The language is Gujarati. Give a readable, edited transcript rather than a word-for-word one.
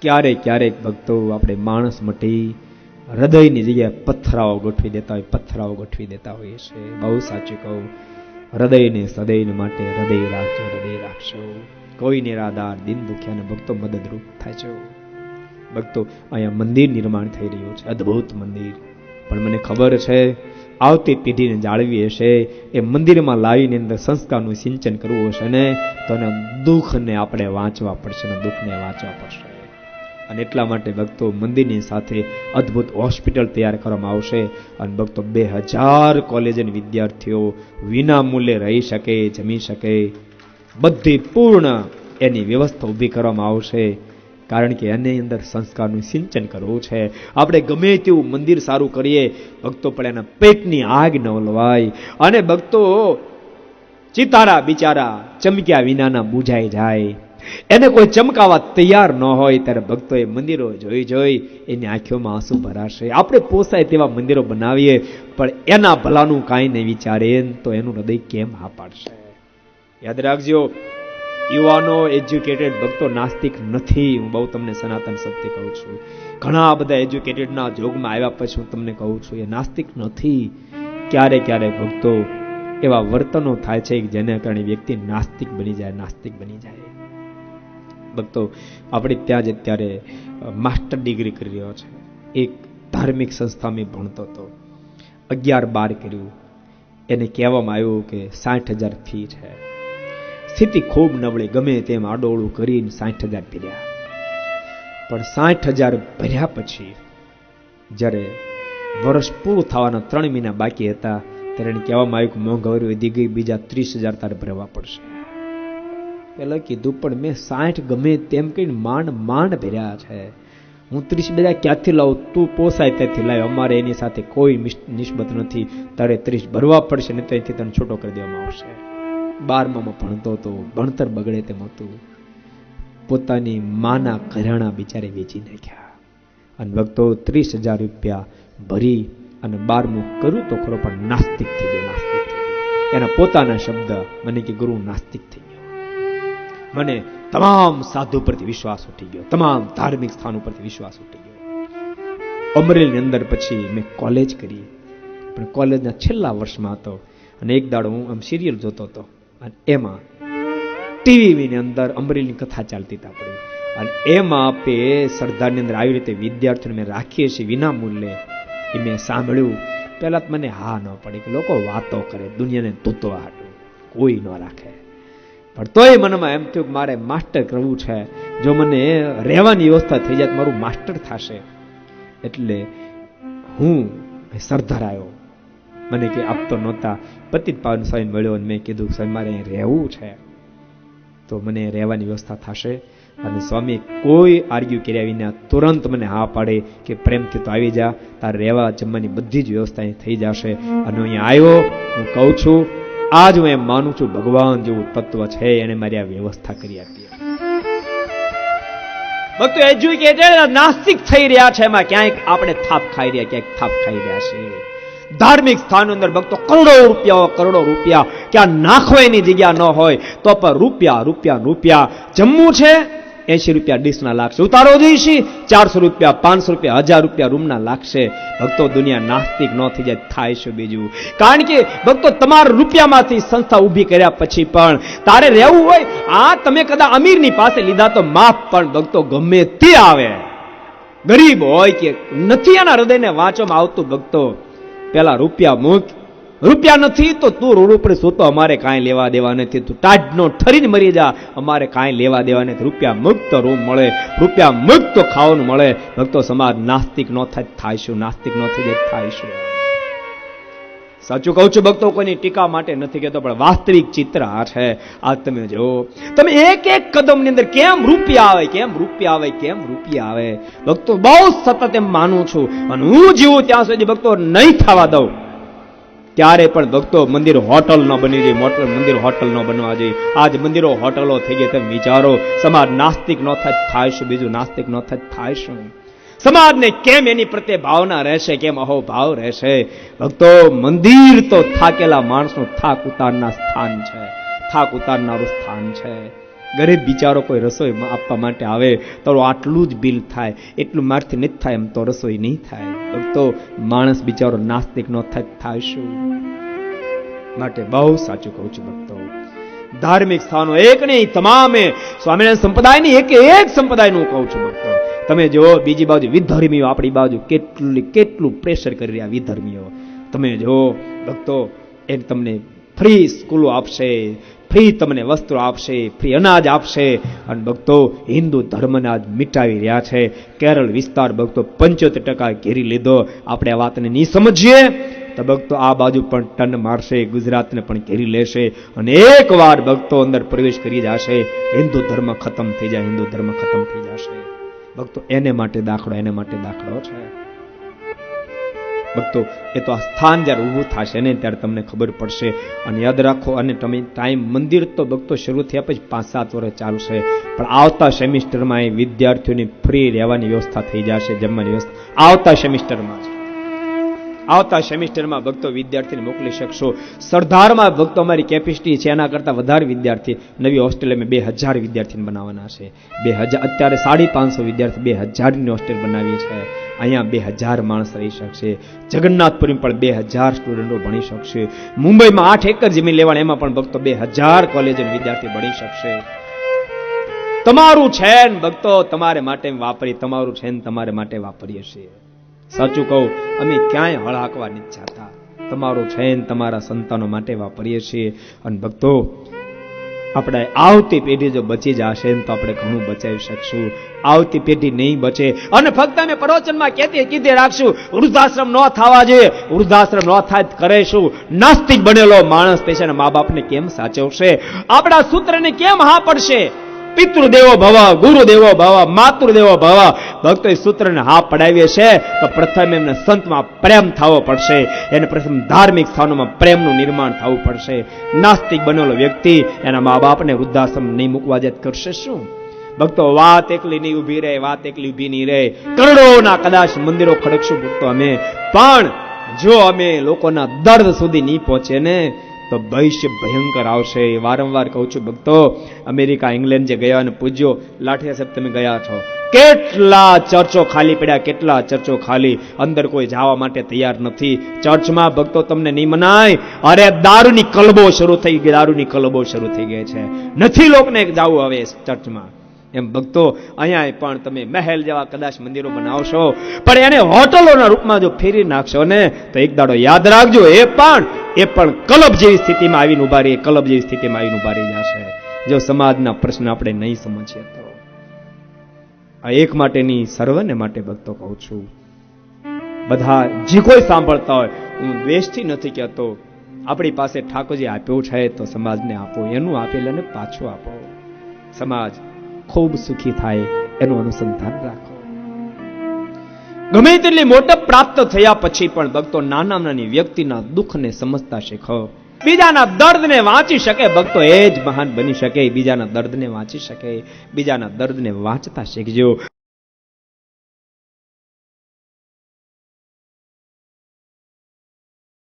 ક્યારેક ક્યારેક ભક્તો આપણે માણસ મટી હૃદયની જગ્યાએ પથરાઓ ગોઠવી દેતા હોઈએ છીએ. બહુ સાચું કહું, હૃદયને સદૈવ માટે હૃદય રાખજો. કોઈ નિરાધાર દિન દુખ્યાને ભક્તો મદદરૂપ થાય છે. ભક્તો, અહીંયા મંદિર નિર્માણ થઈ રહ્યું છે, અદ્ભુત મંદિર. પણ મને ખબર છે આવતી પેઢીને જાળવી હશે, એ મંદિરમાં લાવીને અંદર સંસ્કારનું સિંચન કરવું હશે ને તો દુઃખને આપણે વાંચવા પડશે. અને એટલા માટે ભક્તો મંદિરની સાથે અદ્ભુત હોસ્પિટલ તૈયાર કરવામાં આવશે. અને ભક્તો 2000 કોલેજના વિદ્યાર્થીઓ વિના મૂલ્યે રહી શકે, જમી શકે, બધી પૂર્ણ એની વ્યવસ્થા ઊભી કરવામાં આવશે. કારણ કે એની અંદર સંસ્કારનું સિંચન કરવું છે. આપણે ગમે તેવું મંદિર સારું કરીએ ભક્તો, પણ એના પેટની આગ ન ઓલવાય. અને ભક્તો ચિતારા બિચારા ચમક્યા વિનાના બુઝાઈ જાય, એને કોઈ ચમકાવા તૈયાર ન હોય ત્યારે ભક્તો એ મંદિરો જોઈ એની આંખોમાં આંસુ ભરાશે. આપણે પોસાય તેવા મંદિરો બનાવીએ પણ એના ભલાનું કાંઈ નહીં વિચારે તો એનું હૃદય કેમ હા પાડશે? યાદ રાખજો, યુવાનો એજ્યુકેટેડ ભક્તો નાસ્તિક નથી. હું બહુ તમને સનાતન સત્ય કહું છું. ઘણા બધા એજ્યુકેટેડના જોગમાં આવ્યા પછી હું તમને કહું છું એ નાસ્તિક નથી. ક્યારેક ભક્તો એવા વર્તનો થાય છે જેને કારણે વ્યક્તિ નાસ્તિક બની જાય. ભક્તો, આપણે ત્યાં જ અત્યારે માસ્ટર ડિગ્રી કરી રહ્યો છે. એક ધાર્મિક સંસ્થામાં ભણતો હતો, 11-12 કર્યું. એને કહેવામાં આવ્યું કે 60,000 ફી છે. સ્થિતિ ખૂબ નબળી, ગમે તેમ આડોળું કરીને 60,000 ભર્યા. પણ 60,000 ભર્યા પછી જ્યારે વર્ષ પૂરું થવાના 3 મહિના બાકી હતા ત્યારે એને કહેવામાં આવ્યું કે મોંઘવારી વધી ગઈ, બીજા 30,000 તારે ભરવા પડશે. પેલા કીધું પણ મેં 60 ગમે તેમ કહીને માંડ ભર્યા છે, હું 30 બધા ક્યાંથી લાવું? તું પોસાય ત્યાંથી લાવ, અમારે એની સાથે કોઈ નિસ્બત નથી, તારે 30 ભરવા પડશે ને ત્યાંથી તને છૂટો કરી દેવામાં આવશે. 12માં ભણતો હતો, ભણતર બગડે તેમ હતું. પોતાની માના ઘરેણા બિચારે વેચી નાખ્યા. અને ભક્તો 30,000 રૂપિયા ભરી અને 12મું કર્યું તો ખરો, પણ નાસ્તિક થઈ ગયો. એના પોતાના શબ્દ, મને કે ગુરુ નાસ્તિક થઈ ગયો. મને તમામ સાધુ પરથી વિશ્વાસ ઉઠી ગયો, તમામ ધાર્મિક સ્થાન ઉપરથી વિશ્વાસ ઉઠી ગયો. અમરેલીની અંદર પછી મેં કોલેજ કરી, પણ કોલેજના છેલ્લા વર્ષમાં હતો. અને એક દાડો હું આમ સિરિયલ જોતો હતો અને એમાં ટીવીની અંદર અમરેલીની કથા ચાલતી હતા પડી. અને એમાં આપે સરદારની અંદર આવી રીતે વિદ્યાર્થીઓને મેં રાખીએ છીએ વિના મૂલ્યે, એ મેં સાંભળ્યું. પહેલા તો મને હા ન પડી કે લોકો વાતો કરે, દુનિયાને તૂતવા હાટું કોઈ ન રાખે. પણ તોય મનમાં એમ થયું કે મારે માસ્ટર કરવું છે. જો મને રહેવાની વ્યવસ્થા થઈ જાય તો મારું માસ્ટર થશે. એટલે હું સરદાર આવ્યો. મને કે આપતો નહોતા, પતિત પાવન સ્વામી મળ્યો અને મેં કીધું સ્વામી મારે અહીં રહેવું છે તો મને રહેવાની વ્યવસ્થા થશે? અને સ્વામી કોઈ આર્ગ્યુ કર્યા વિના તુરંત મને હા પાડે કે પ્રેમથી તો આવી જા, તારે રહેવા જમવાની બધી જ વ્યવસ્થા અહીં થઈ જશે. અને અહીંયા આવ્યો. હું કહું છું આજ હું એમ માનું છું ભગવાન જેવું તત્વ છે એને મારી આ વ્યવસ્થા કરી આપી. ભક્તો એજ્યુકેટેડ નાસ્તિક થઈ રહ્યા છે, એમાં ક્યાંક આપણે થાપ ખાઈ રહ્યા છીએ. ધાર્મિક સ્થાન અંદર ભક્તો કરોડો રૂપિયા ક્યાં નાખવા એની જગ્યા ન હોય તો પણ રૂપિયા. જમવું છે 80 રૂપિયા ડીશના લાગશે, ઉતારો જોઈશે 400 રૂપિયા, 500 રૂપિયા, 1000 રૂપિયા રૂમના લાગશે. ભક્તો દુનિયા નાસ્તિક ન થઈ જાય થાય છે બીજું. કારણ કે ભક્તો તમારા રૂપિયામાંથી સંસ્થા ઊભી કર્યા પછી પણ તારે રહેવું હોય, આ તમે કદાચ અમીરની પાસે લીધા તો માફ, પણ ભક્તો ગમે તે આવે, ગરીબ હોય કે નથી, એના હૃદયને વાંચવામાં આવતું. ભક્તો પેલા રૂપિયા નથી તો તું રોડ ઉપર સૂતો, અમારે કાંઈ લેવા દેવા નથી, તું ટાઢનો ઠરીને મરી જા, અમારે કાંઈ લેવા દેવા નથી. રૂપિયા મુક્ત રૂમ મળે, રૂપિયા મુક્ત ખાવાનું મળે. ભક્તો સમાજ નાસ્તિક ન થાય શું? નાસ્તિક ન થઈ જાય થાય શું? સાચું કહું છું ભક્તો, કોઈની ટીકા માટે નથી કહેતો, પણ વાસ્તવિક ચિત્ર આ છે. આજ તમે જો, તમે એક કદમની અંદર કેમ રૂપિયા આવે. ભક્તો બહુ સતત એમ માનું છું, અને હું જીવું ત્યાં સુધી ભક્તો નહીં થવા દઉં. ત્યારે પણ ભક્તો મંદિર હોટલ ન બની જાય, મંદિર હોટલ ન બનવા જોઈએ. આજ મંદિરો હોટલો થઈ ગઈ. તમે વિચારો, સમાજ નાસ્તિક ન થાય શું? બીજું નાસ્તિક ન થાય શું? સમાજને કેમ એની પ્રત્યે ભાવના રહેશે, કેમ અહોભાવ રહેશે? ભક્તો મંદિર તો થાકેલા માણસનું થાક ઉતારનારું સ્થાન છે. ગરીબ બિચારો કોઈ રસોઈ આપવા માટે આવે તો આટલું જ બિલ થાય, એટલું મારથી નથી થાય, એમ તો રસોઈ નહીં થાય. ભક્તો, માણસ બિચારો નાસ્તિક ન થાય શું? માટે બહુ સાચું કહું છું ભક્તો, ધાર્મિક સ્થાનો એક નહીં, તમામે સ્વામિનારાયણ સંપ્રદાયની એક સંપ્રદાયનું કહું છું ભક્તો. તમે જો બીજી બાજુ વિધર્મીઓ આપણી બાજુ કેટલું પ્રેશર કરી રહ્યા વિધર્મીઓ. તમે જો ભક્તો, એ તમને ફ્રી સ્કૂલો આપશે, ફ્રી તમને વસ્ત્રો આપશે, ફ્રી અનાજ આપશે, અને ભક્તો હિન્દુ ધર્મને આજ મિટાવી રહ્યા છે. કેરળ વિસ્તાર ભક્તો 75% ઘેરી લીધો. આપણે આ વાતને નહીં સમજીએ તો ભક્તો આ બાજુ પણ ટન મારશે, ગુજરાતને પણ ઘેરી લેશે, અને એકવાર ભક્તો અંદર પ્રવેશ કરી જશે, હિન્દુ ધર્મ ખતમ થઈ જાય, હિન્દુ ધર્મ ખતમ થઈ જશે. ભક્તો એને માટે દાખલો છે ભક્તો. એ તો આ સ્થાન જ્યારે ઊભું થશે ને ત્યારે તમને ખબર પડશે. અને યાદ રાખો, અને તમે ટાઈમ, મંદિર તો ભક્તો શરૂ થયા પછી 5-7 વર્ષ ચાલશે, પણ આવતા સેમિસ્ટરમાં એ વિદ્યાર્થીઓની ફ્રી રહેવાની વ્યવસ્થા થઈ જશે, જમવાની વ્યવસ્થા આવતા સેમિસ્ટરમાં ભક્તો વિદ્યાર્થીને મોકલી શકશો. સરદારમાં ભક્તો અમારી કેપેસિટી છે એના કરતાં વધારે વિદ્યાર્થી, નવી હોસ્ટેલ અમે 2000 વિદ્યાર્થીને બનાવવાના છે. 2000 અત્યારે 550 વિદ્યાર્થી, 2000ની હોસ્ટેલ બનાવી છે. અહીંયા 2000 માણસ રહી શકશે. જગન્નાથપુરીમાં પણ 2000 સ્ટુડન્ટો ભણી શકશે. મુંબઈમાં 8 એકર જમીન લેવાની, એમાં પણ ભક્તો 2000 કોલેજ વિદ્યાર્થી ભણી શકશે. તમારું છે ને ભક્તો, તમારે માટે વાપરી, તમારું છે ને તમારે માટે વાપરીએ છીએ. સાચું કહું, અમે ક્યાંય હળાકવા નથી ચાહતા. તમારું છે ને તમારા સંતાનો માટે વાપરીએ છીએ. અને ભક્તો, આપણે આવતી પેઢી જો બચી જશે ને તો આપણે ઘણું બચાવી શકશું. આવતી પેઢી નહીં બચે, અને ફક્ત અમે પ્રવચનમાં કીધે રાખશું વૃદ્ધાશ્રમ ન થવા જોઈએ, વૃદ્ધાશ્રમ ન થાય કરે શું? નાસ્તિક બનેલો માણસ પેશાના મા બાપને કેમ સાચવશે? આપણા સૂત્રને કેમ હા પડશે? પિતૃદેવો ભવ, ગુરુદેવો ભવ, માતૃદેવો ભવ. ભક્તો એ સૂત્રને હા પડાવીએ છે તો પ્રથમ એમને સંતમાં પ્રેમ થવો પડશે, એને પ્રથમ ધાર્મિક સ્થાનોમાં પ્રેમનું નિર્માણ થવું પડશે. નાસ્તિક બનેલો વ્યક્તિ એના મા બાપને વૃદ્ધાશ્રમ નહીં મૂકવા જાય કરશે શું? ભક્તો, વાત એકલી નહીં ઊભી રહે, વાત એકલી ઊભી નહીં રહે. કરોડોના કદાચ મંદિરો ખડકશું ભક્તો અમે, પણ જો અમે લોકોના દર્દ સુધી નહીં પહોંચે ને તો ભવિષ્ય ભયંકર આવશે. વારંવાર કહું છું ભક્તો, અમેરિકા, ઇંગ્લેન્ડ જે ગયા અને પૂજ્યો લાઠિયા સાહેબ તમે ગયા છો, કેટલા ચર્ચો ખાલી પડ્યા, કેટલા ચર્ચો ખાલી, અંદર કોઈ જવા માટે તૈયાર નથી. ચર્ચમાં ભક્તો તમને નહીં મનાય, અરે દારૂની કલબો શરૂ થઈ ગઈ, દારૂની કલબો શરૂ થઈ ગઈ છે, નથી લોકોને જવું હવે ચર્ચમાં. એમ ભક્તો, અહીંયા પણ તમે મહેલ જેવા કદાચ મંદિરો બનાવશો, પણ એને હોટલોના રૂપમાં જો ફેરી નાખશો ને તો એક દાડો યાદ રાખજો, એ પણ કલબ જેવી સ્થિતિમાં આવીને ઉભા રહી, કલબ જેવી સ્થિતિમાં આવીને ઉભા રહી જશે. જો સમાજના પ્રશ્ન આપણે નહીં સમજીએ તો. આ એક માટેની, સર્વને માટે ભક્તો કહું છું, બધા જે કોઈ સાંભળતા હોય, હું દ્વેષથી નથી કહેતો, આપણી પાસે ઠાકોરજી આપ્યું છે તો સમાજને આપો, એનું આપેલાને પાછું આપો. સમાજ ખૂબ સુખી થાય એનું અનુસંધાન રાખો. ગમે તેટલી મોટપ પ્રાપ્ત થયા પછી પણ ભક્તો નાની વ્યક્તિના દુઃખને સમજતા શીખો. બીજાના દર્દને વાંચી શકે ભક્તો એ જ મહાન બની શકે. બીજાના દર્દને વાંચી શકે, બીજાના દર્દને વાંચતા શીખજો.